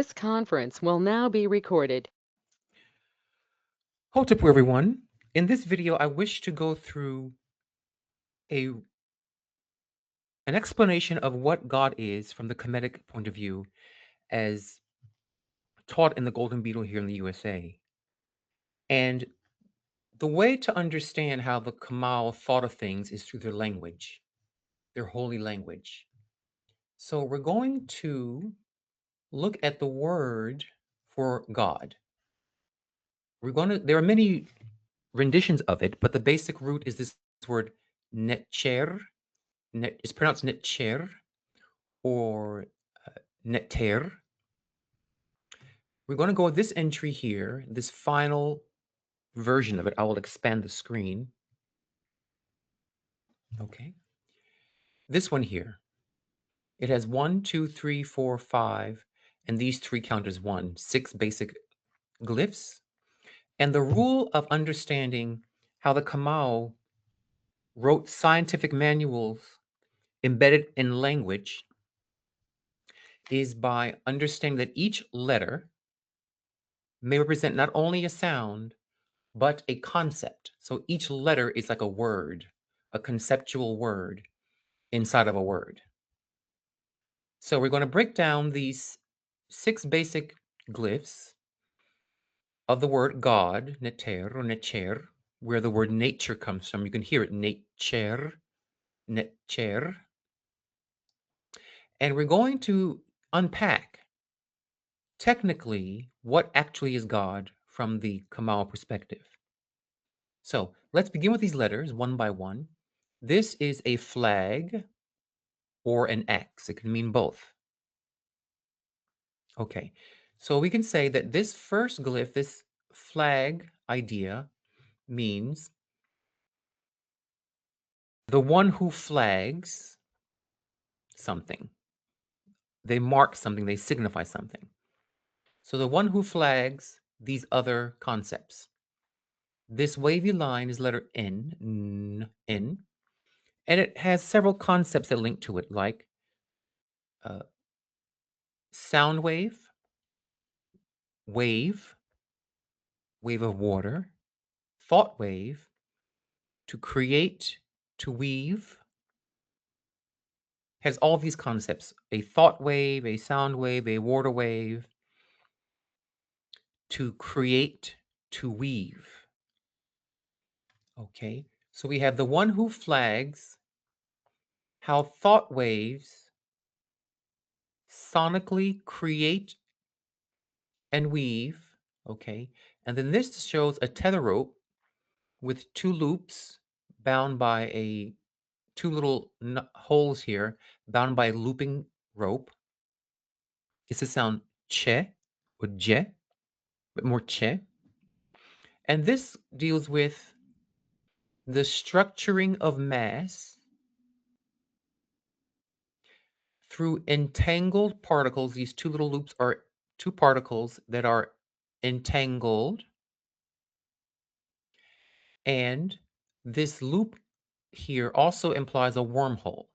This conference will now be recorded. Hotapu everyone. In this video, I wish to go through an explanation of what God is from the Kemetic point of view as taught in the Golden Beetle here in the USA. And the way to understand how the Kamal thought of things is through their language, their holy language. So we're going to look at the word for God. There are many renditions of it, but the basic root is this word netcher. It's pronounced netcher or netter. We're going to go with this entry here, this final version of it. I will expand the screen. Okay. This one here. It has 1, 2, 3, 4, 5, and these three count as 1. 6 basic glyphs. And the rule of understanding how the Kamau wrote scientific manuals embedded in language is by understanding that each letter may represent not only a sound, but a concept. So each letter is like a word, a conceptual word inside of a word. So we're going to break down these 6 basic glyphs of the word God, neter or necher, where the word nature comes from. You can hear it, nature, necher. And we're going to unpack technically what actually is God from the Kamal perspective. So let's begin with these letters one by one. This is a flag or an X. It can mean both. Okay, so we can say that this first glyph, this flag idea, means the one who flags something. They mark something, they signify something. So the one who flags these other concepts. This wavy line is letter N, N, and it has several concepts that link to it, like uh, sound wave, wave of water, thought wave, to create, to weave, has all these concepts: a thought wave, a sound wave, a water wave, to create, to weave. Okay, so we have the one who flags how thought waves sonically create and weave. Okay, and then this shows a tether rope with 2 loops bound by two little holes here, bound by a looping rope. It's the sound che or je, but more che. And this deals with the structuring of mass through entangled particles. These 2 little loops are 2 particles that are entangled. And this loop here also implies a wormhole.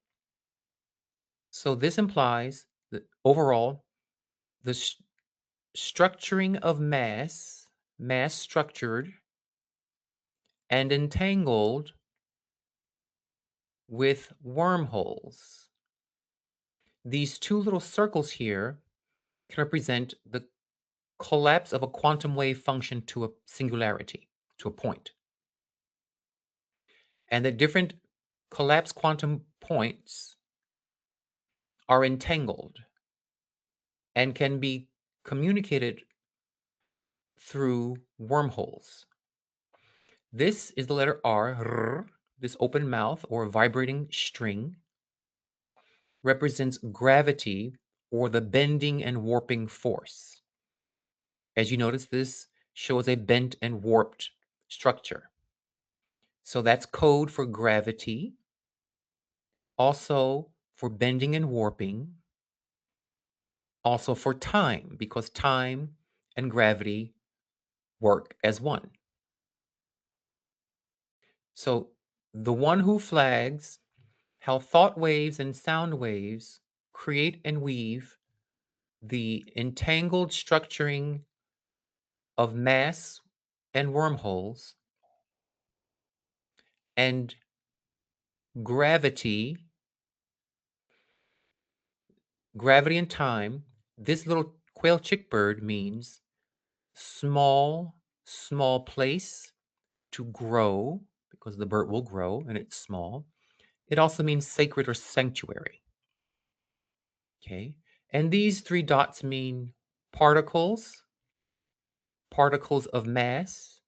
So this implies that overall, the structuring of mass structured and entangled with wormholes. These 2 little circles here can represent the collapse of a quantum wave function to a singularity, to a point. And the different collapsed quantum points are entangled and can be communicated through wormholes. This is the letter R, this open mouth or vibrating string, represents gravity or the bending and warping force. As you notice, this shows a bent and warped structure. So that's code for gravity, also for bending and warping, also for time, because time and gravity work as one. So the one who flags how thought waves and sound waves create and weave the entangled structuring of mass and wormholes, and gravity and time. This little quail chick bird means small place to grow, because the bird will grow and it's small. It also means sacred or sanctuary. Okay. And these three dots mean particles of mass,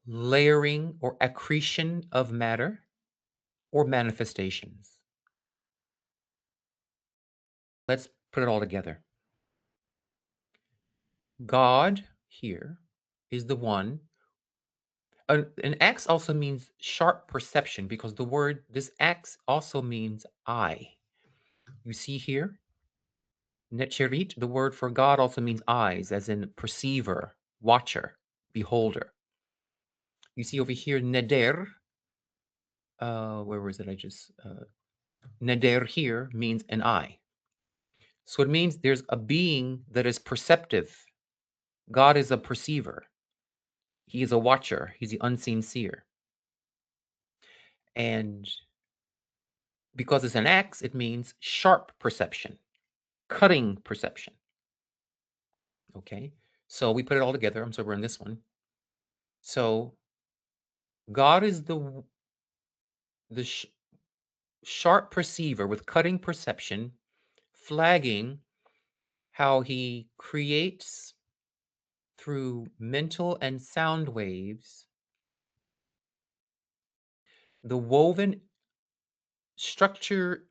layering or accretion of matter, or manifestations. Let's put it all together. God here is the one. An axe also means sharp perception, because this axe also means eye. You see here, Netcherit, the word for God also means eyes, as in perceiver, watcher, beholder. You see over here, Neder, where was it? Neder here means an eye. So it means there's a being that is perceptive. God is a perceiver. He is a watcher. He's the unseen seer. And because it's an axe, it means sharp perception, cutting perception. Okay, so we put it all together. I'm sorry, we're in this one. So God is the sharp perceiver with cutting perception, flagging how he creates through mental and sound waves the woven structuring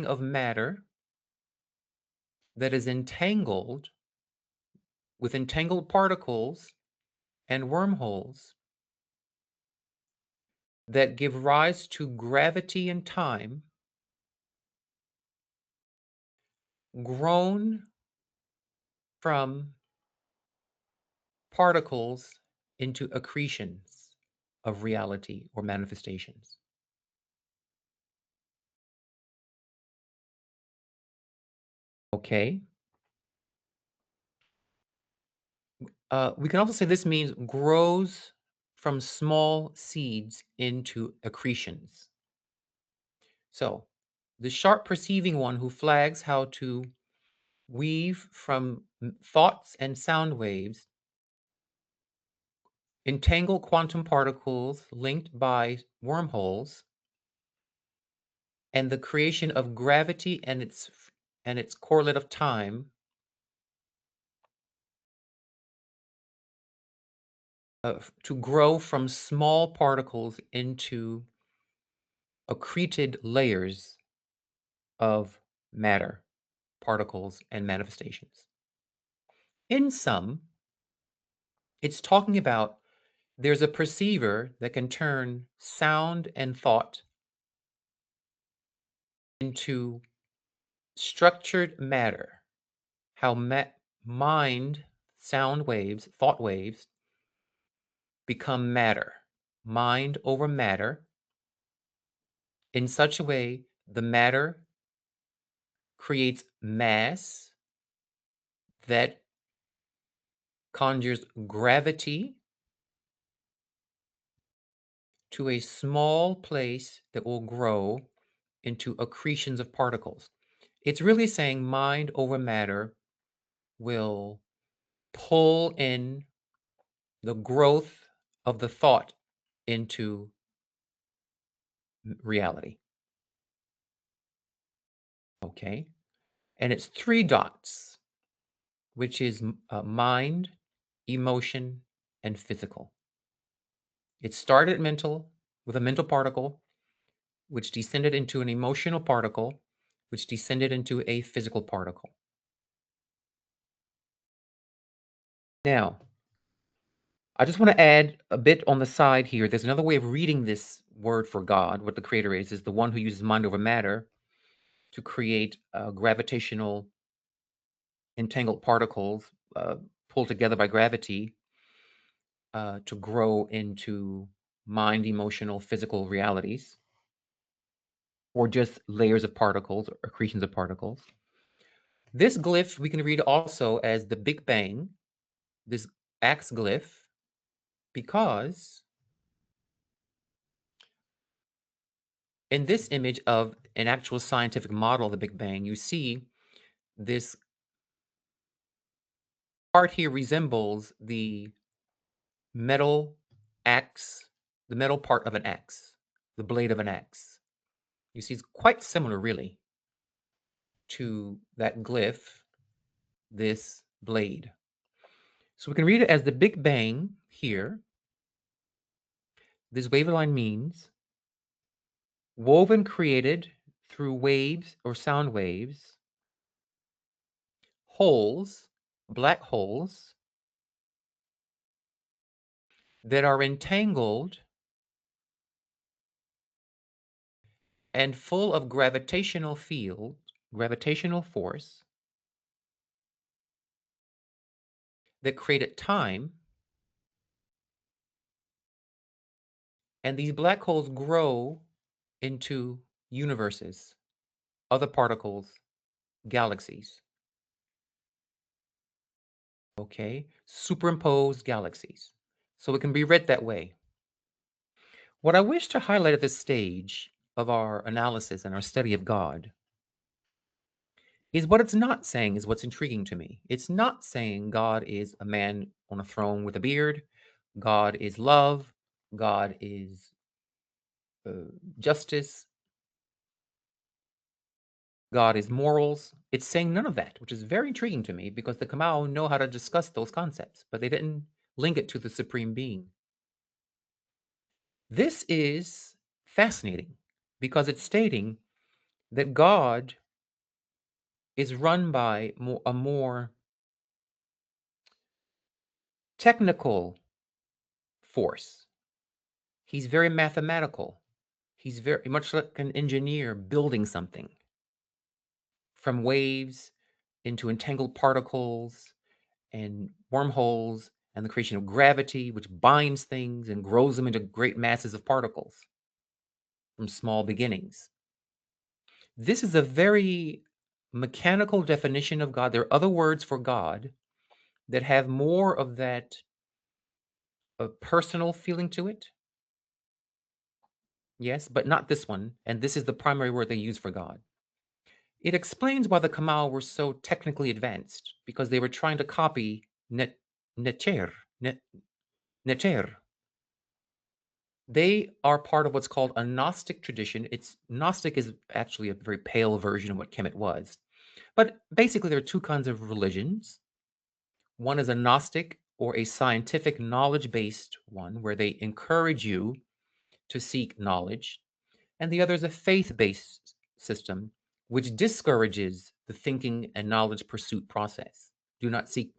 of matter that is entangled with entangled particles and wormholes that give rise to gravity and time, grown from particles into accretions of reality or manifestations. Okay. We can also say this means grows from small seeds into accretions. So the sharp perceiving one who flags how to weave from thoughts and sound waves, entangle quantum particles linked by wormholes, and the creation of gravity and its correlate of time, to grow from small particles into accreted layers of matter, particles, and manifestations. In sum, it's talking about there's a perceiver that can turn sound and thought into structured matter, how mind, sound waves, thought waves become matter, mind over matter, in such a way the matter creates mass that conjures gravity to a small place that will grow into accretions of particles. It's really saying mind over matter will pull in the growth of the thought into reality. Okay. And it's three dots, which is mind, emotion, and physical. It started mental with a mental particle, which descended into an emotional particle, which descended into a physical particle. Now, I just want to add a bit on the side here. There's another way of reading this word for God. What the creator is the one who uses mind over matter to create gravitational entangled particles pulled together by gravity to grow into mind, emotional, physical realities. or just layers of particles or accretions of particles. This glyph we can read also as the Big Bang, this axe glyph, because in this image of an actual scientific model of the Big Bang, you see this part here resembles the metal axe, the metal part of an axe, the blade of an axe. You see, it's quite similar, really, to that glyph, this blade. So we can read it as the Big Bang here. This wave line means woven, created through waves or sound waves, holes, black holes, that are entangled and full of gravitational field, gravitational force, that created time. And these black holes grow into universes, other particles, galaxies. Okay, superimposed galaxies. So it can be read that way. What I wish to highlight at this stage of our analysis and our study of God is what it's not saying is what's intriguing to me. It's not saying God is a man on a throne with a beard. God is love. God is justice. God is morals. It's saying none of that, which is very intriguing to me because the Kamau know how to discuss those concepts, but they didn't link it to the Supreme Being. This is fascinating because it's stating that God is run by a more technical force. He's very mathematical. He's very much like an engineer building something from waves into entangled particles and wormholes and the creation of gravity, which binds things and grows them into great masses of particles from small beginnings. This is a very mechanical definition of God. There are other words for God that have more of that personal feeling to it. Yes, but not this one. And this is the primary word they use for God. It explains why the Kamal were so technically advanced, because they were trying to copy Necher. They are part of what's called a Gnostic tradition. Gnostic is actually a very pale version of what Kemet was. But basically, there are two kinds of religions. One is a Gnostic or a scientific knowledge-based one, where they encourage you to seek knowledge. And the other is a faith-based system, which discourages the thinking and knowledge pursuit process. Do not seek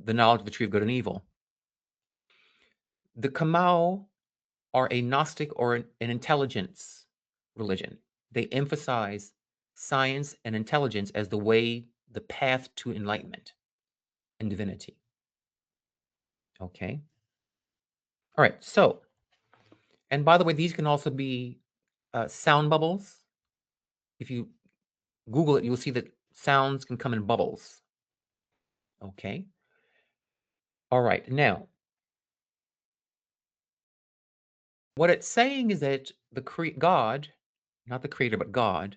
the knowledge of the tree of good and evil. The Kamau are a Gnostic or an intelligence religion. They emphasize science and intelligence as the way, the path to enlightenment and divinity. Okay. All right. So, and by the way, these can also be sound bubbles. If you Google it, you'll see that sounds can come in bubbles. Okay. All right. Now, what it's saying is that God, not the creator, but God,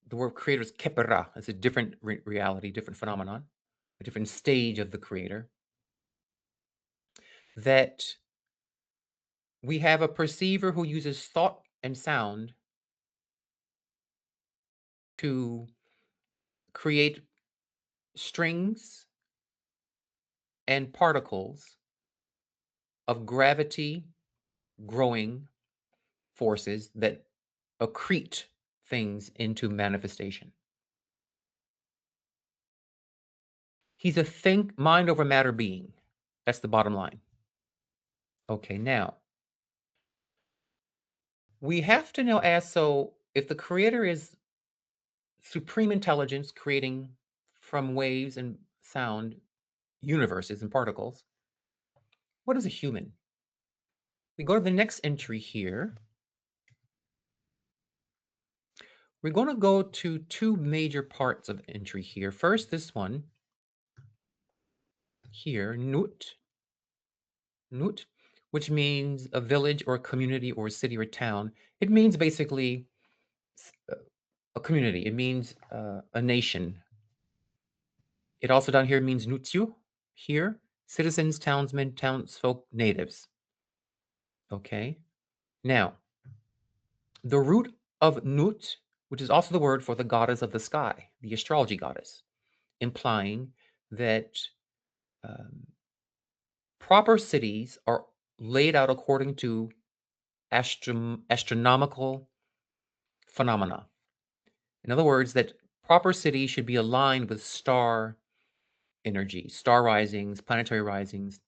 the word creator is kepera. It's a different reality, different phenomenon, a different stage of the creator. That we have a perceiver who uses thought and sound to create strings and particles of gravity growing forces that accrete things into manifestation. He's a mind over matter being. That's the bottom line. Okay, now we have to now ask, so if the creator is supreme intelligence creating from waves and sound universes and particles, what is a human? We go to the next entry here. We're going to go to two major parts of entry here. First, this one here, nut, which means a village or a community or a city or town. It means basically a community. It means a nation. It also down here means nutsu, here, citizens, townsmen, townsfolk, natives. Okay. Now, the root of Nut, which is also the word for the goddess of the sky, the astrology goddess, implying that um, proper cities are laid out according to astronomical phenomena. In other words, that proper cities should be aligned with star energy, star risings, planetary risings,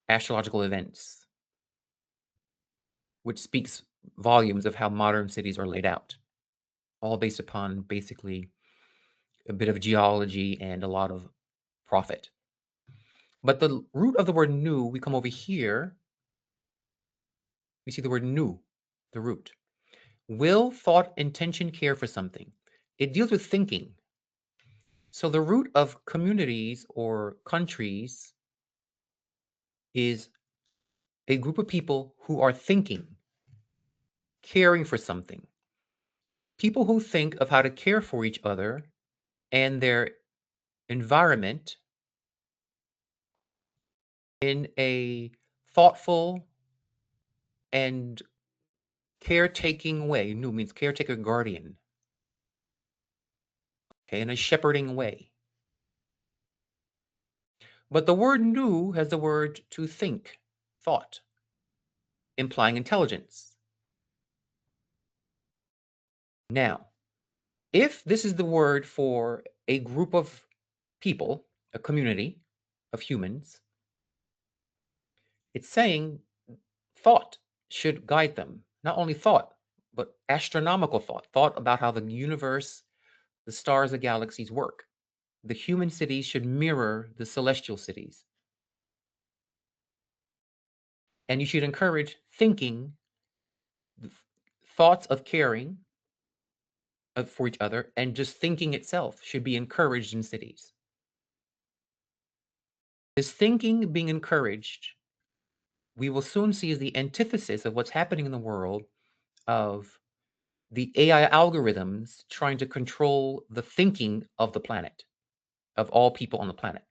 astrological events, which speaks volumes of how modern cities are laid out, all based upon basically a bit of geology and a lot of profit. But the root of the word nu, we come over here, we see the word nu, the root. Will, thought, intention, care for something. It deals with thinking. So the root of communities or countries is a group of people who are thinking, caring for something. People who think of how to care for each other and their environment in a thoughtful and caretaking way. Nu means caretaker, guardian. Okay, in a shepherding way. But the word nu has the word to think, thought, implying intelligence. Now, if this is the word for a group of people, a community of humans, it's saying thought should guide them. Not only thought, but astronomical thought, thought about how the universe, the stars, the galaxies work. The human cities should mirror the celestial cities. And you should encourage thinking, thoughts of caring for each other, and just thinking itself should be encouraged in cities. This thinking being encouraged, we will soon see, is the antithesis of what's happening in the world of the AI algorithms trying to control the thinking of the planet, of all people on the planet.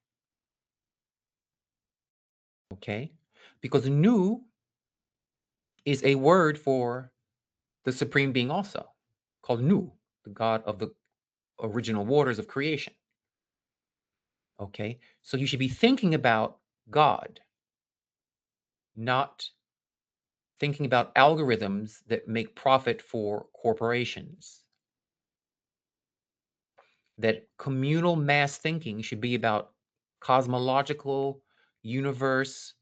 Okay? Because Nu is a word for the supreme being also, called Nu, the god of the original waters of creation. Okay? So you should be thinking about God, not thinking about algorithms that make profit for corporations. That communal mass thinking should be about cosmological universe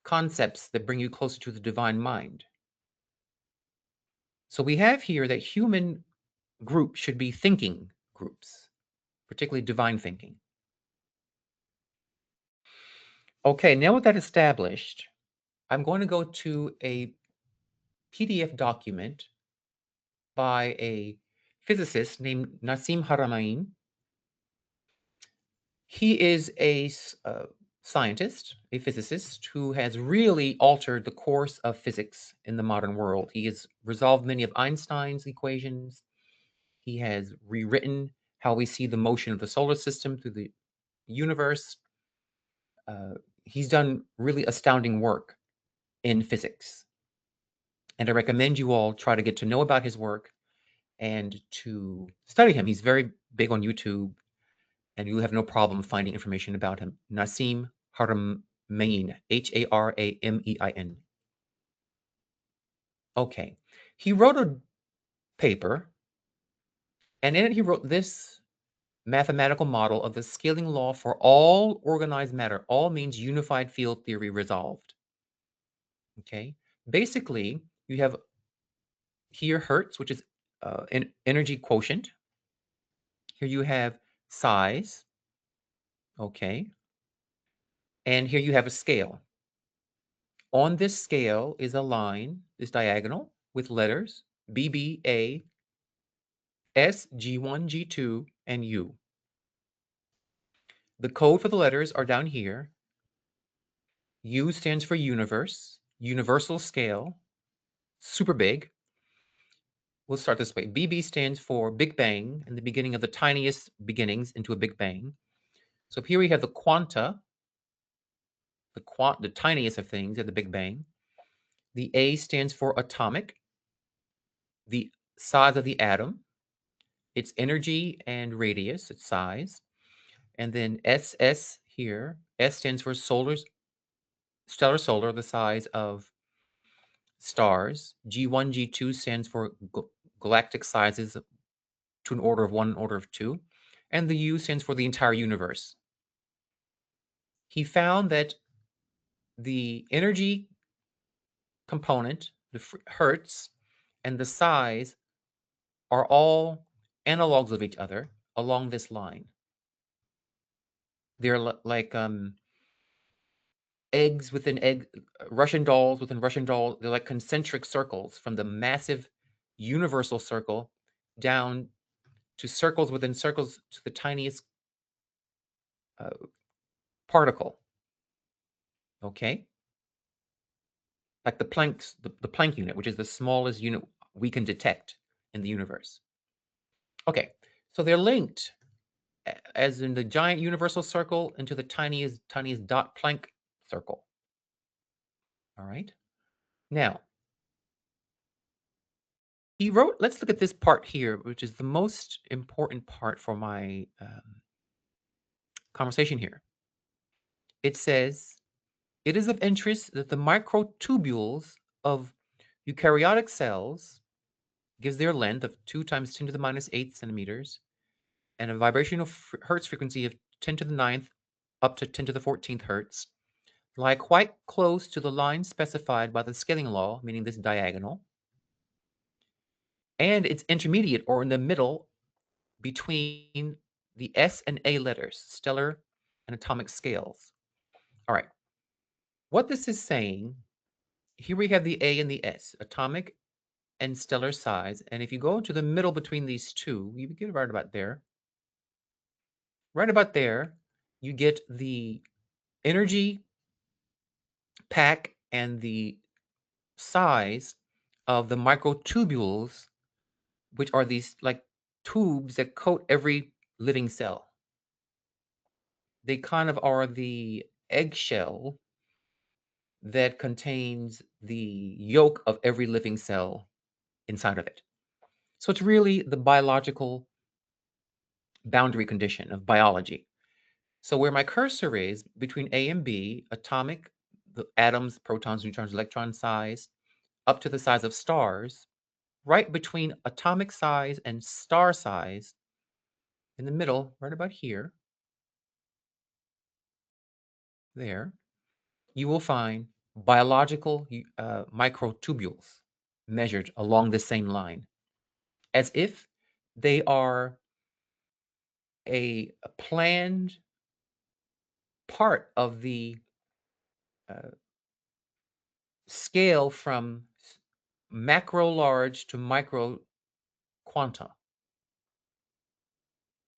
concepts that bring you closer to the divine mind. So we have here that human groups should be thinking groups, particularly divine thinking. Okay, now with that established, I'm going to go to a PDF document by a physicist named Nassim Haramein. He is a scientist, a physicist, who has really altered the course of physics in the modern world. He has resolved many of Einstein's equations. He has rewritten how we see the motion of the solar system through the universe. He's done really astounding work in physics. And I recommend you all try to get to know about his work and to study him. He's very big on YouTube, and you have no problem finding information about him. Nassim Haramein, Haramein. Okay. He wrote a paper, and in it he wrote this mathematical model of the scaling law for all organized matter. All means unified field theory resolved. Okay. Basically, you have here Hertz, which is an energy quotient. Here you have size. Okay. And here you have a scale. On this scale is a line, this diagonal, with letters B, B, A, S, G1, G2, and U. The code for the letters are down here. U stands for universe, universal scale, super big. We'll start this way. BB stands for Big Bang, and the beginning of the tiniest beginnings into a Big Bang. So here we have the quanta, the tiniest of things at the Big Bang. The A stands for atomic, the size of the atom, its energy and radius, its size. And then SS here, S stands for stellar solar, the size of stars. G1, G2 stands for galactic sizes to an order of 1, an order of 2. And the U stands for the entire universe. He found that the energy component, the hertz, and the size are all analogs of each other along this line. They're like eggs within egg, Russian dolls within Russian dolls. They're like concentric circles from the massive universal circle down to circles within circles to the tiniest particle. Okay? Like the Planck unit, which is the smallest unit we can detect in the universe. Okay, so they're linked as in the giant universal circle into the tiniest dot Planck circle. All right. Now, he wrote, let's look at this part here, which is the most important part for my conversation here. It says, it is of interest that the microtubules of eukaryotic cells gives their length of 2 times 10 to the minus 8 centimeters and a vibrational hertz frequency of 10 to the 9th up to 10 to the 14th hertz, lie quite close to the line specified by the scaling law, meaning this diagonal, and it's intermediate or in the middle between the S and A letters, stellar and atomic scales. All right. What this is saying, here we have the A and the S, atomic and stellar size. And if you go to the middle between these two, you get right about there. Right about there, you get the energy pack and the size of the microtubules, which are these like tubes that coat every living cell. They kind of are the eggshell that contains the yolk of every living cell inside of it. So it's really the biological boundary condition of biology. So where my cursor is between A and B, atomic, the atoms, protons, neutrons, electron size, up to the size of stars, right between atomic size and star size, in the middle, right about here, there, you will find biological microtubules measured along the same line, as if they are a planned part of the scale from macro large to micro quanta.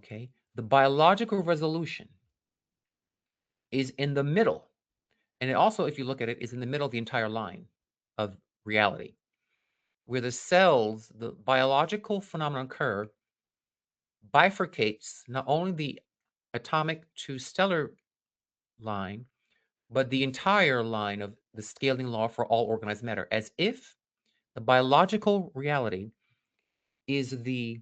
Okay, the biological resolution is in the middle, and it also, if you look at it, is in the middle of the entire line of reality, where the cells, the biological phenomenon occur, bifurcates not only the atomic to stellar line, but the entire line of the scaling law for all organized matter, as if the biological reality is the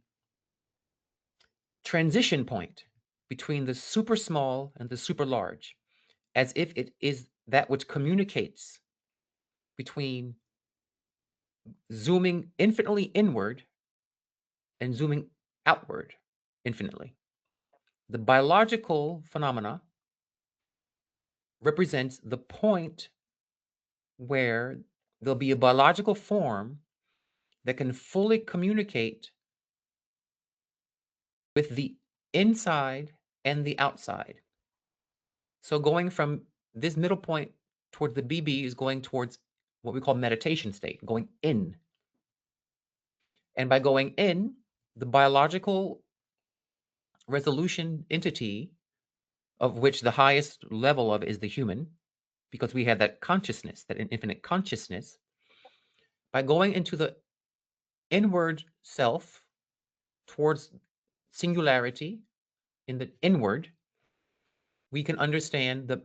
transition point between the super small and the super large, as if it is that which communicates between zooming infinitely inward and zooming outward infinitely. The biological phenomena represents the point where there'll be a biological form that can fully communicate with the inside and the outside. So going from this middle point towards the BB is going towards what we call meditation state, going in. And by going in, the biological resolution entity, of which the highest level of is the human, because we have that consciousness, that infinite consciousness, by going into the inward self towards singularity in the inward, we can understand the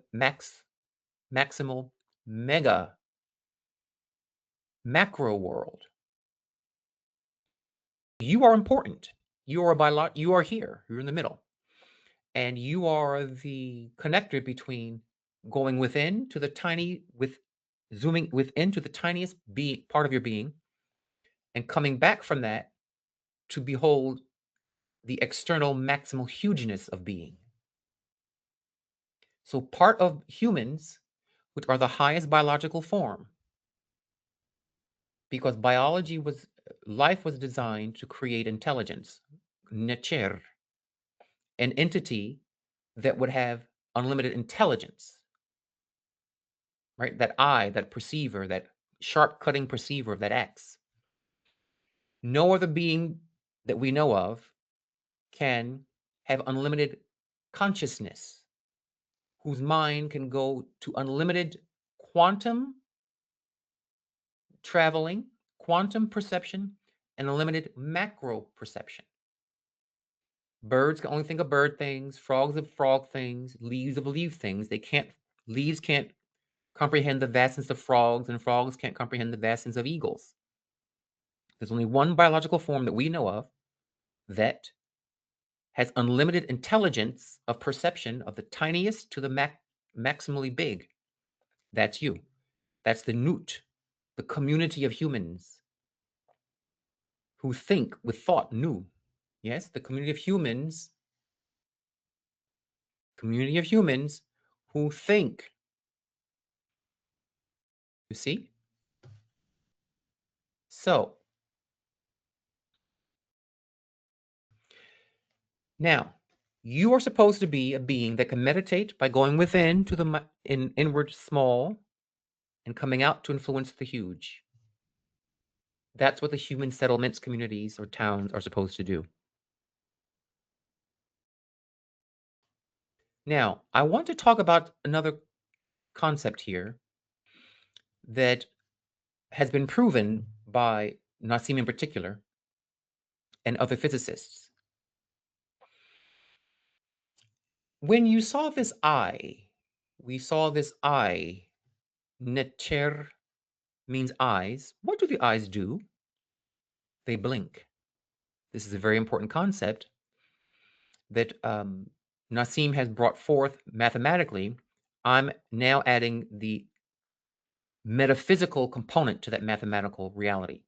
maximal, mega, macro world. You are important. You are here. You're in the middle. And you are the connector between going within to the zooming within to the tiniest part of your being and coming back from that to behold the external maximal hugeness of being. So part of humans, which are the highest biological form, because life was designed to create intelligence, necer, an entity that would have unlimited intelligence, right? That eye, that perceiver, that sharp cutting perceiver of that X. No other being that we know of can have unlimited consciousness, whose mind can go to unlimited quantum traveling, quantum perception, and unlimited macro perception. Birds can only think of bird things, frogs of frog things, leaves of leaf things. Leaves can't comprehend the vastness of frogs, and frogs can't comprehend the vastness of eagles. There's only one biological form that we know of that has unlimited intelligence of perception of the tiniest to the maximally big. That's you. That's the newt, the community of humans who think with thought new. Yes, the community of humans who think. You see? So, now, you are supposed to be a being that can meditate by going within to the inward small and coming out to influence the huge. That's what the human settlements, communities, or towns are supposed to do. Now, I want to talk about another concept here that has been proven by Nassim in particular and other physicists. When you saw this eye, we saw this eye, necher means eyes. What do the eyes do? They blink. This is a very important concept that Nassim has brought forth mathematically. I'm now adding the metaphysical component to that mathematical reality.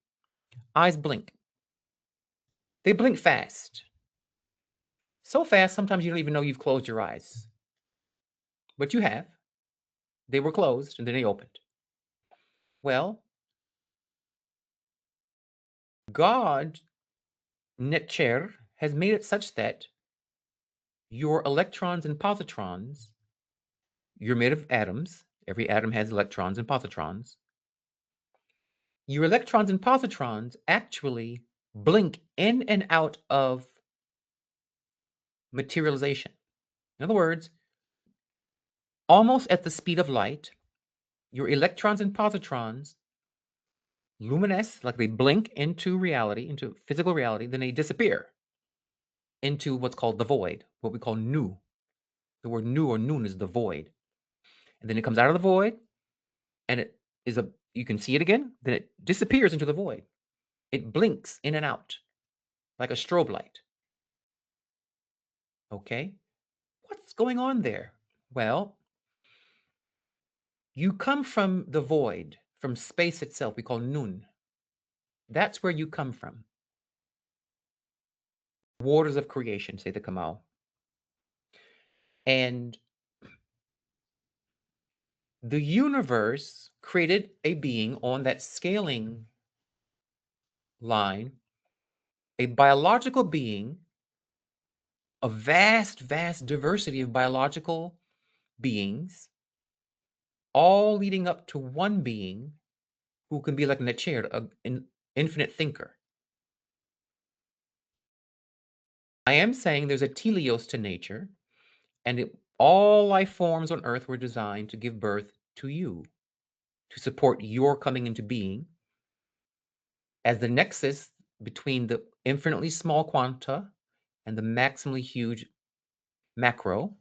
Eyes blink. They blink fast. So fast, sometimes you don't even know you've closed your eyes. But you have. They were closed and then they opened. Well, God, Netcher, has made it such that your electrons and positrons, you're made of atoms. Every atom has electrons and positrons. Your electrons and positrons actually blink in and out of materialization. In other words, almost at the speed of light, your electrons and positrons luminesce, like they blink into reality, into physical reality, then they disappear into what's called the void, what we call nu. The word nu or nun is the void. And then it comes out of the void, and you can see it again, then it disappears into the void. It blinks in and out like a strobe light. Okay? What's going on there? Well, you come from the void, from space itself, we call nun. That's where you come from. Waters of creation, say the Kamal. And the universe created a being on that scaling line, a biological being, a vast, vast diversity of biological beings, all leading up to one being who can be like Nietzsche, an infinite thinker. I am saying there's a teleos to nature, and all life forms on Earth were designed to give birth to you, to support your coming into being as the nexus between the infinitely small quanta and the maximally huge macro.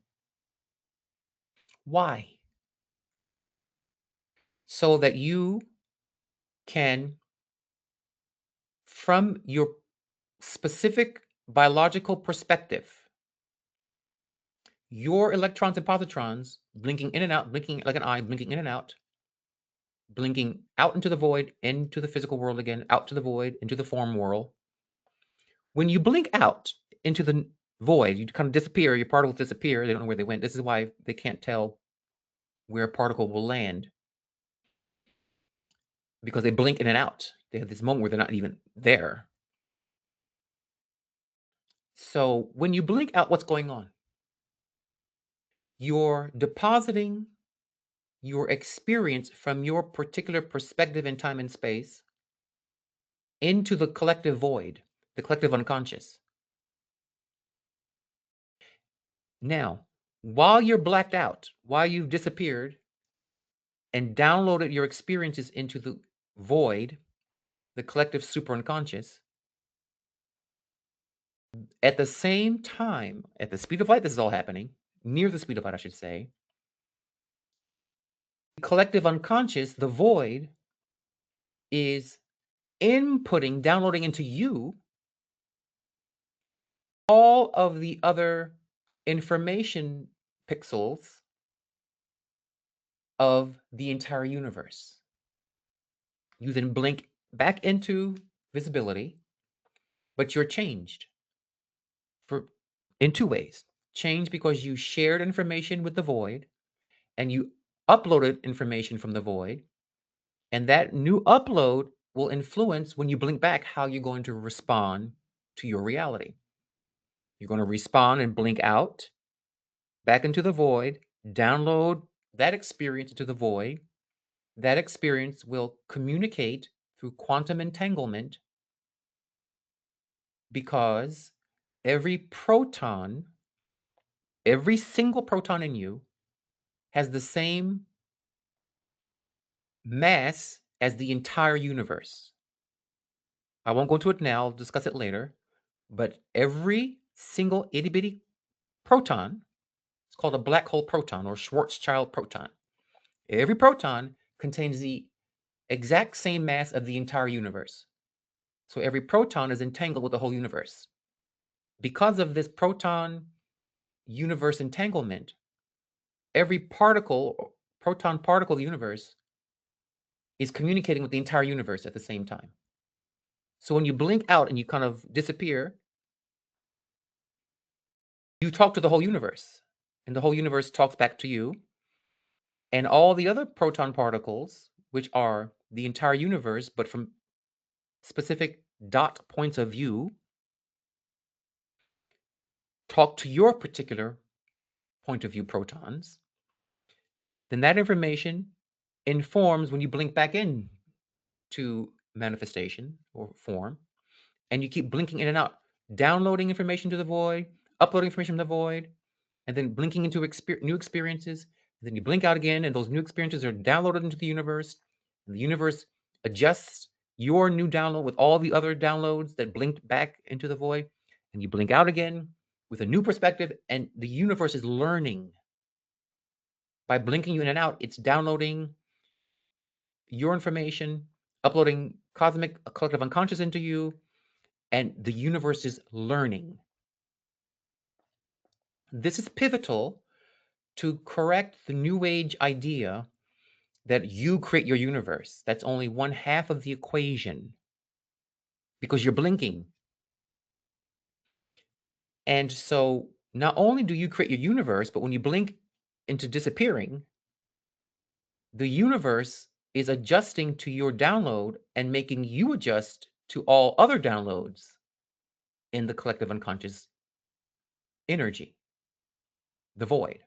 Why? So that you can, from your specific biological perspective, your electrons and positrons blinking in and out, blinking like an eye, blinking in and out, blinking out into the void, into the physical world again, out to the void, into the form world. When you blink out into the void, you kind of disappear, your particles disappear, they don't know where they went. This is why they can't tell where a particle will land, because they blink in and out. They have this moment where they're not even there. So when you blink out, what's going on? You're depositing your experience from your particular perspective in time and space into the collective void, the collective unconscious. Now, while you're blacked out, while you've disappeared and downloaded your experiences into the void, the collective super unconscious, at the same time, at the speed of light, this is all happening, near the speed of light, I should say, the collective unconscious, the void, is inputting, downloading into you all of the other information pixels of the entire universe. You then blink back into visibility, but you're changed in two ways. Changed because you shared information with the void and you uploaded information from the void, and that new upload will influence when you blink back how you're going to respond to your reality. You're going to respond and blink out back into the void, download that experience into the void. That experience will communicate through quantum entanglement, because every proton, every single proton in you has the same mass as the entire universe. I won't go into it now, I'll discuss it later, but every single itty bitty proton, it's called a black hole proton or Schwarzschild proton. Every proton contains the exact same mass of the entire universe. So every proton is entangled with the whole universe. Because of this proton universe entanglement, every particle, proton particle of the universe, is communicating with the entire universe at the same time. So when you blink out and you kind of disappear, you talk to the whole universe, and the whole universe talks back to you. And all the other proton particles, which are the entire universe, but from specific dot points of view, talk to your particular point of view protons. Then that information informs when you blink back in to manifestation or form, and you keep blinking in and out, downloading information to the void, uploading information from the void, and then blinking into new experiences. And then you blink out again, and those new experiences are downloaded into the universe, and the universe adjusts your new download with all the other downloads that blinked back into the void, and you blink out again with a new perspective, and the universe is learning. By blinking you in and out, it's downloading your information, uploading cosmic collective unconscious into you, and the universe is learning. This is pivotal to correct the New Age idea that you create your universe. That's only one half of the equation, because you're blinking. And so not only do you create your universe, but when you blink into disappearing, the universe is adjusting to your download and making you adjust to all other downloads in the collective unconscious energy, the void.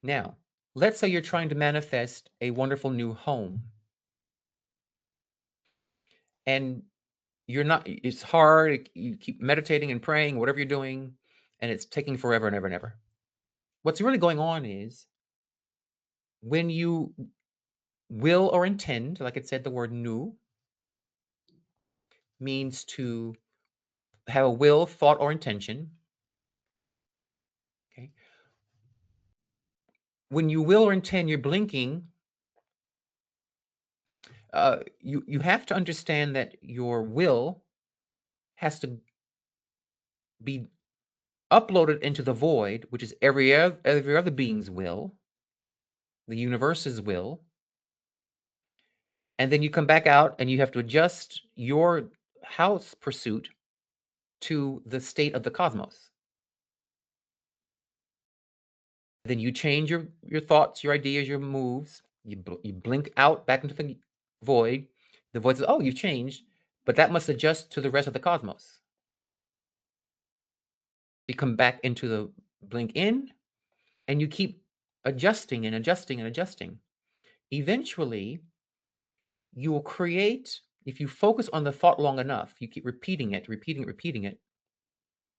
Now, let's say you're trying to manifest a wonderful new home. And it's hard. You keep meditating and praying, whatever you're doing, and it's taking forever and ever and ever. What's really going on is when you will or intend, like it said, the word nu means to have a will, thought, or intention. Okay. When you will or intend, you're blinking. You have to understand that your will has to be uploaded into the void, which is every other being's will, the universe's will, and then you come back out and you have to adjust your house pursuit to the state of the cosmos. Then you change your thoughts, your ideas, your moves. You blink out back into the void. The void says, "Oh, you've changed," but that must adjust to the rest of the cosmos. You come back into the blink in, and you keep adjusting and adjusting and adjusting. Eventually, you will create, if you focus on the thought long enough, you keep repeating it, repeating it,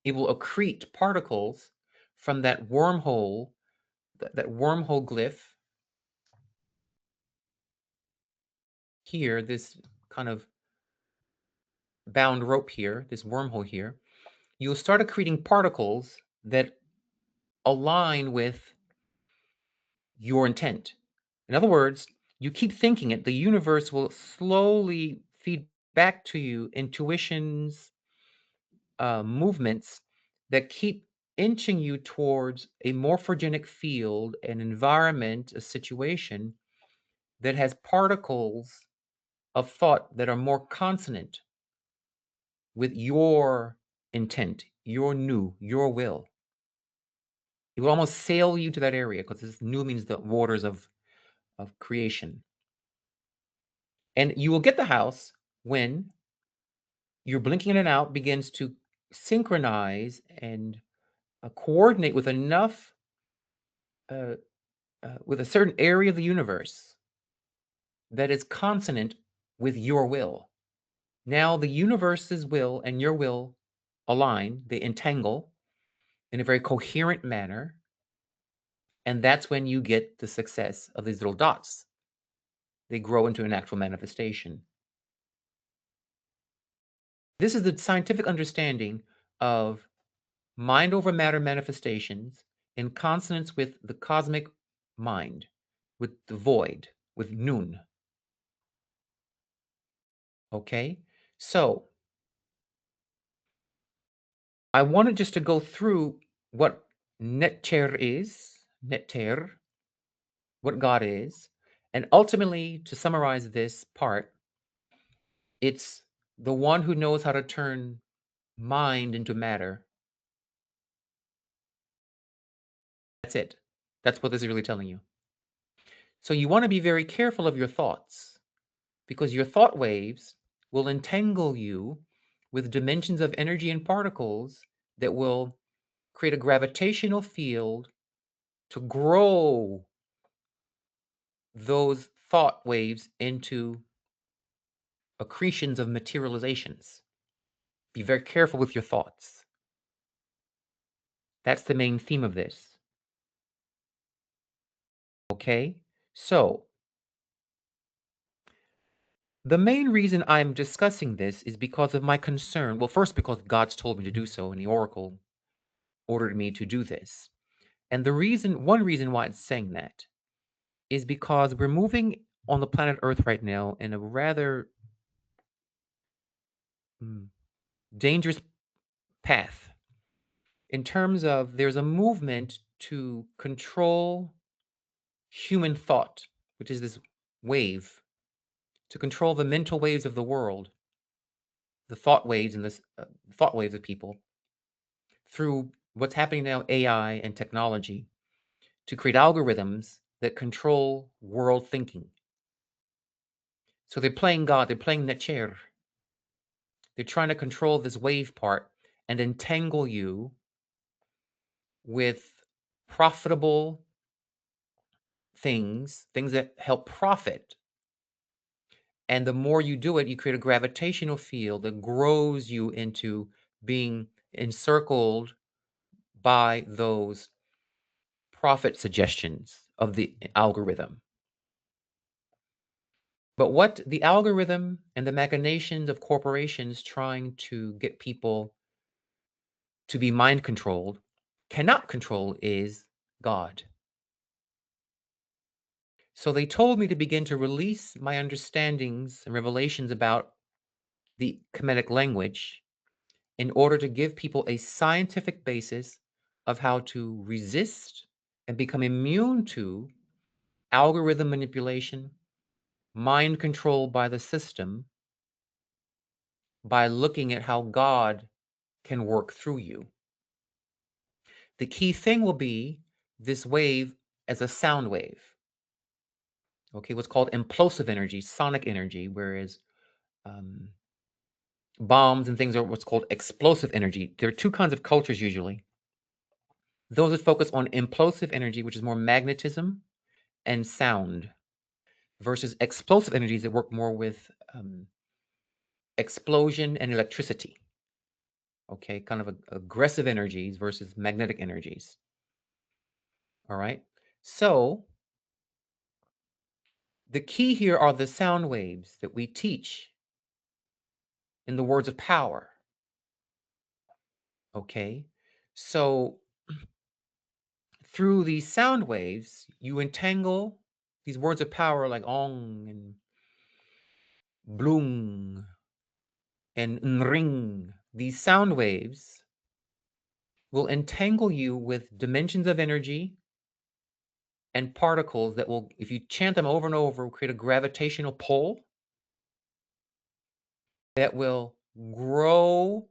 it will accrete particles from that wormhole, that wormhole glyph here, this kind of bound rope here, this wormhole here. You'll start accreting particles that align with your intent. In other words, you keep thinking it, the universe will slowly feed back to you intuitions, movements that keep inching you towards a morphogenic field, an environment, a situation that has particles of thought that are more consonant with your intent, your nu, your will. It will almost sail you to that area because this nu means the waters of creation. And you will get the house when your blinking in and out begins to synchronize and coordinate with enough, with a certain area of the universe that is consonant with your will. Now the universe's will and your will align, they entangle in a very coherent manner. And that's when you get the success of these little dots. They grow into an actual manifestation. This is the scientific understanding of mind over matter manifestations in consonance with the cosmic mind, with the void, with Nun. Okay? So I wanted just to go through what Netter is, Netter, what God is, and ultimately, to summarize this part, it's the one who knows how to turn mind into matter. That's it. That's what this is really telling you. So you want to be very careful of your thoughts because your thought waves will entangle you with dimensions of energy and particles that will create a gravitational field to grow those thought waves into accretions of materializations. Be very careful with your thoughts. That's the main theme of this. Okay? So, the main reason I'm discussing this is because of my concern. Well, first, because God's told me to do so, and the oracle ordered me to do this. And one reason why it's saying that is because we're moving on the planet Earth right now in a rather dangerous path in terms of there's a movement to control human thought, which is this wave, to control the mental waves of the world, the thought waves and the thought waves of people through what's happening now, AI and technology, to create algorithms that control world thinking. So they're playing God, they're playing Necher. They're trying to control this wave part and entangle you with profitable things that help profit. And the more you do it, you create a gravitational field that grows you into being encircled by those profit suggestions of the algorithm. But what the algorithm and the machinations of corporations trying to get people to be mind controlled cannot control is God. So they told me to begin to release my understandings and revelations about the Kemetic language in order to give people a scientific basis of how to resist and become immune to algorithm manipulation, mind control by the system, by looking at how God can work through you. The key thing will be this wave as a sound wave. Okay, what's called implosive energy, sonic energy, whereas bombs and things are what's called explosive energy. There are two kinds of cultures usually. Those that focus on implosive energy, which is more magnetism and sound, versus explosive energies that work more with explosion and electricity. Okay, kind of aggressive energies versus magnetic energies. All right. So the key here are the sound waves that we teach in the words of power. Okay. So through these sound waves, you entangle these words of power like ong and bloom and ring. These sound waves will entangle you with dimensions of energy and particles that will, if you chant them over and over, will create a gravitational pull that will grow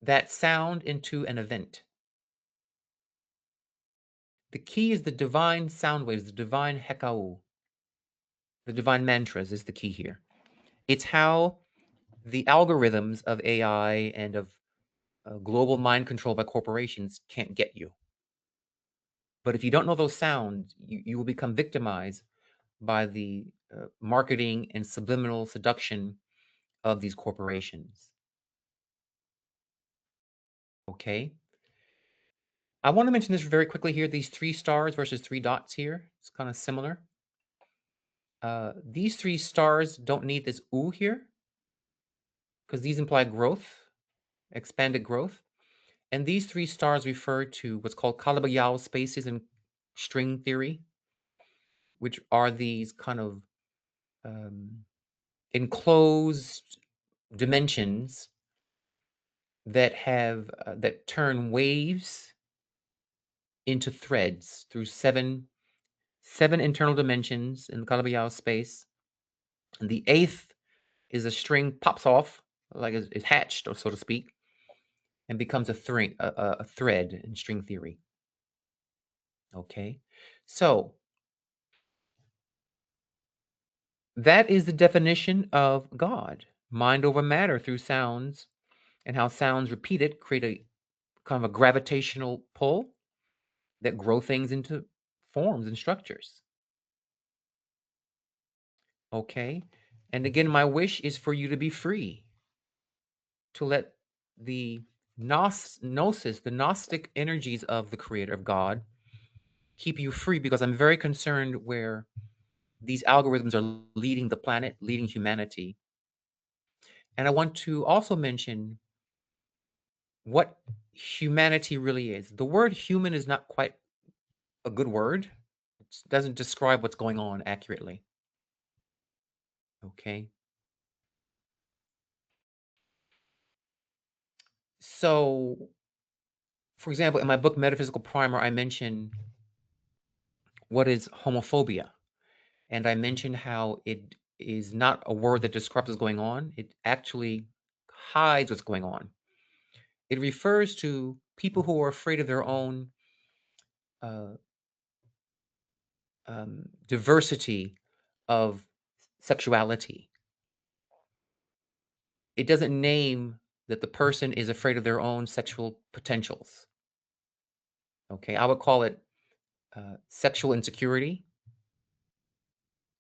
that sound into an event. The key is the divine sound waves, the divine hekau, the divine mantras is the key here. It's how the algorithms of AI and of global mind control by corporations can't get you. But if you don't know those sounds, you will become victimized by the marketing and subliminal seduction of these corporations. Okay. I want to mention this very quickly here. These 3 stars versus 3 dots here. It's kind of similar. These 3 stars don't need this oo here because these imply growth, expanded growth. And these 3 stars refer to what's called Calabi-Yau spaces in string theory, which are these kind of enclosed dimensions that have that turn waves into threads through seven internal dimensions in the Calabi-Yau space. And the 8th is a string pops off, like it's hatched, or so to speak, and becomes a thread in string theory. Okay, so that is the definition of God, mind over matter through sounds, and how sounds repeated create a kind of a gravitational pull that grow things into forms and structures. Okay, and again, my wish is for you to be free, to let the gnosis, the Gnostic energies of the Creator, of God, keep you free, because I'm very concerned where these algorithms are leading the planet, leading humanity. And I want to also mention what humanity really is. The word human is not quite a good word. It doesn't describe what's going on accurately. Okay. So, for example, in my book, Metaphysical Primer, I mention what is homophobia. And I mentioned how it is not a word that describes what's going on. It actually hides what's going on. It refers to people who are afraid of their own uh, diversity of sexuality. It doesn't name that the person is afraid of their own sexual potentials. Okay, I would call it sexual insecurity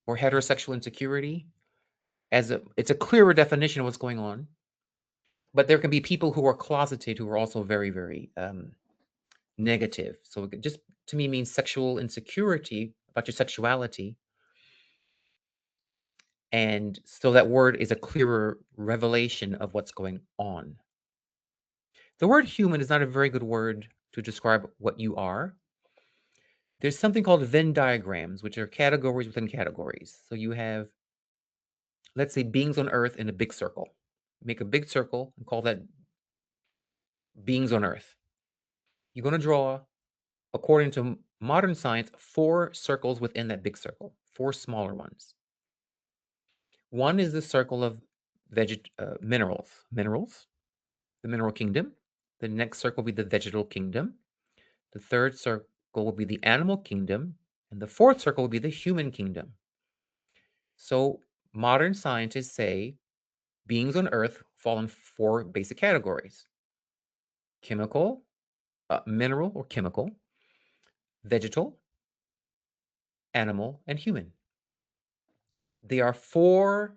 or heterosexual insecurity. it's a clearer definition of what's going on. But there can be people who are closeted who are also very, very negative. So it just to me means sexual insecurity about your sexuality. And so that word is a clearer revelation of what's going on. The word human is not a very good word to describe what you are. There's something called Venn diagrams, which are categories within categories. So you have, let's say, beings on Earth in a big circle. Make a big circle and call that beings on Earth. You're going to draw, according to modern science, 4 circles within that big circle, 4 smaller ones. One is the circle of minerals, the mineral kingdom. The next circle will be the vegetal kingdom. The third circle will be the animal kingdom. And the fourth circle will be the human kingdom. So modern scientists say beings on Earth fall in 4 basic categories: chemical, mineral or chemical, vegetal, animal, and human. They are 4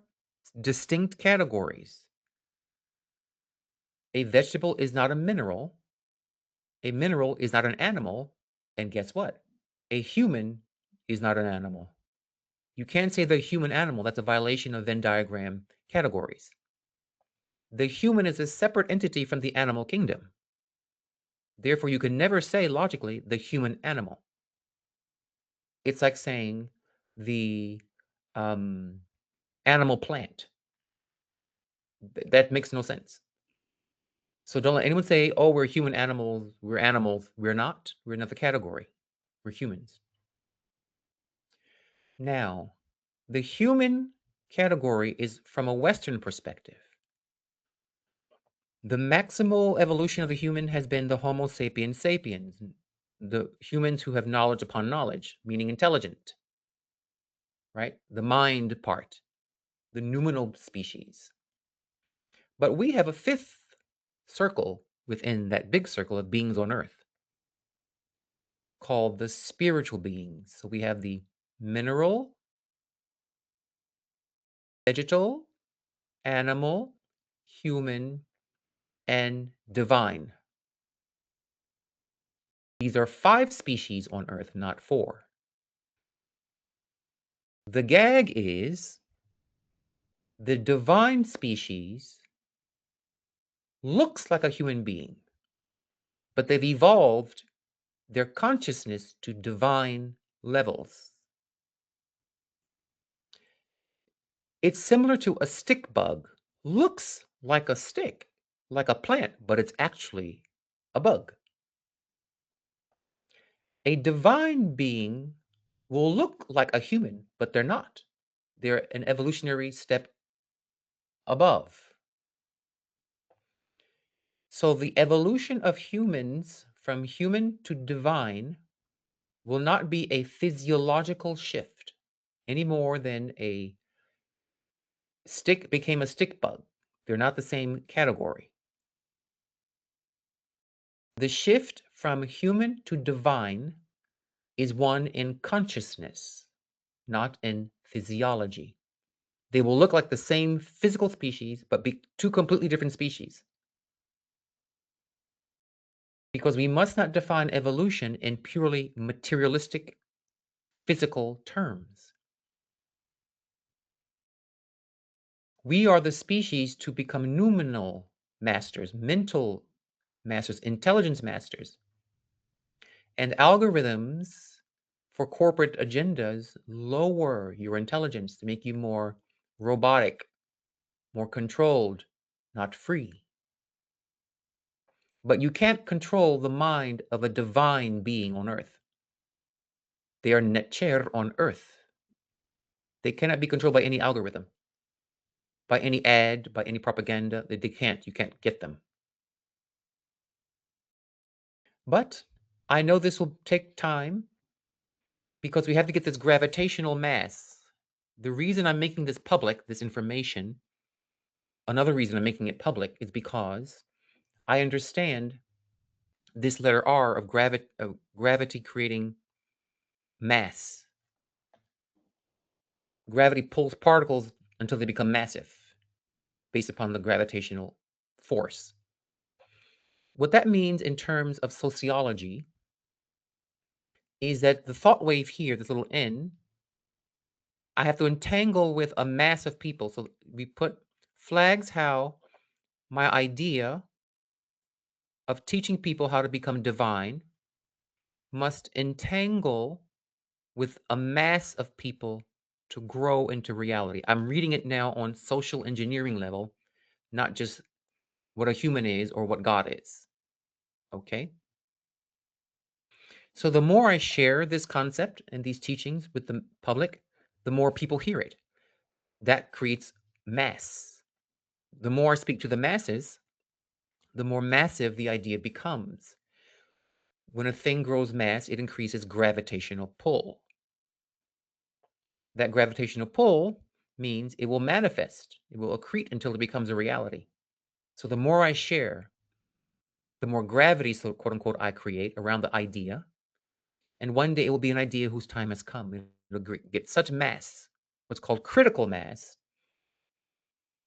distinct categories. A vegetable is not a mineral is not an animal, and guess what? A human is not an animal. You can't say the human animal, that's a violation of Venn diagram categories. The human is a separate entity from the animal kingdom. Therefore, you can never say logically the human animal. It's like saying the animal plant. That makes no sense. So don't let anyone say, oh, we're human animals, we're animals. We're not. We're another category. We're humans. Now, the human category is from a Western perspective. The maximal evolution of the human has been the Homo sapiens sapiens, the humans who have knowledge upon knowledge, meaning intelligent, right? The mind part, the noumenal species. But we have a 5th circle within that big circle of beings on Earth called the spiritual beings. So we have the mineral, vegetal, animal, human, and divine. These are 5 species on Earth, not 4. The gag is the divine species looks like a human being, but they've evolved their consciousness to divine levels. It's similar to a stick bug. Looks like a stick, like a plant, but it's actually a bug. A divine being will look like a human, but they're not. They're an evolutionary step above. So the evolution of humans from human to divine will not be a physiological shift any more than a stick became a stick bug. They're not the same category. The shift from human to divine is one in consciousness, not in physiology. They will look like the same physical species, but be 2 completely different species. Because we must not define evolution in purely materialistic, physical terms. We are the species to become noumenal masters, mental masters, intelligence masters. And algorithms for corporate agendas lower your intelligence to make you more robotic, more controlled, not free. But you can't control the mind of a divine being on Earth. They are netcher on Earth. They cannot be controlled by any algorithm, by any ad, by any propaganda. They can't. You can't get them. But I know this will take time because we have to get this gravitational mass. The reason I'm making this public, this information, another reason I'm making it public is because I understand this letter R of gravity creating mass. Gravity pulls particles until they become massive based upon the gravitational force. What that means in terms of sociology is that the thought wave here, this little n, I have to entangle with a mass of people. So we put flags how my idea of teaching people how to become divine must entangle with a mass of people to grow into reality. I'm reading it now on social engineering level, not just what a human is or what God is. Okay? So the more I share this concept and these teachings with the public, the more people hear it. That creates mass. The more I speak to the masses, the more massive the idea becomes. When a thing grows mass, it increases gravitational pull. That gravitational pull means it will manifest, it will accrete until it becomes a reality. So the more I share, the more gravity, so quote unquote, I create around the idea. And one day it will be an idea whose time has come. It'll get such mass, what's called critical mass,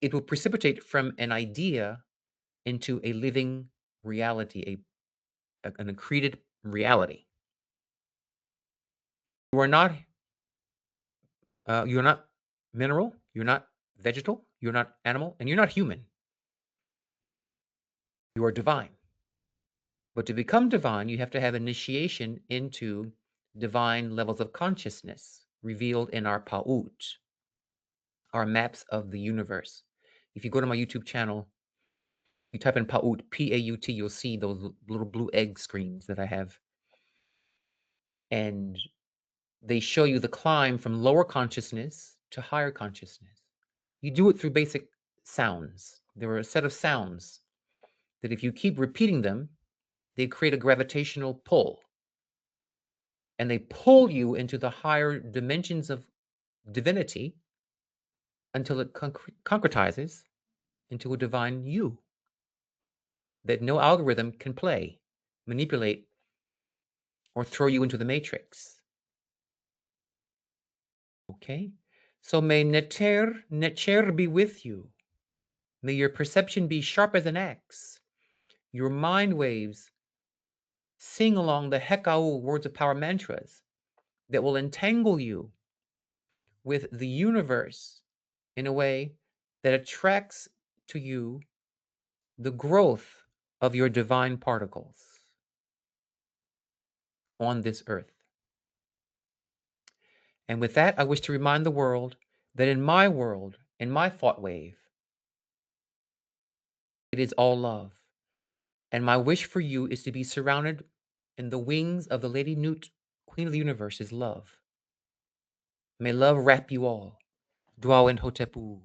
it will precipitate from an idea into a living reality, an accreted reality. You are not you're not mineral, you're not vegetal, you're not animal, and you're not human. You are divine. But to become divine, you have to have initiation into divine levels of consciousness revealed in our Pa'ut, our maps of the universe. If you go to my YouTube channel, you type in Pa'ut, P-A-U-T, you'll see those little blue egg screens that I have. And they show you the climb from lower consciousness to higher consciousness. You do it through basic sounds. There are a set of sounds that if you keep repeating them, they create a gravitational pull. And they pull you into the higher dimensions of divinity until it concretizes into a divine you that no algorithm can play, manipulate, or throw you into the matrix. Okay? So may Neter be with you. May your perception be sharp as an axe. Your mind waves sing along the Hekau words of power mantras that will entangle you with the universe in a way that attracts to you the growth of your divine particles on this earth. And with that, I wish to remind the world that in my world, in my thought wave, it is all love. And my wish for you is to be surrounded in the wings of the Lady Newt, Queen of the Universe, is love. May love wrap you all. Dwell in Hotepu.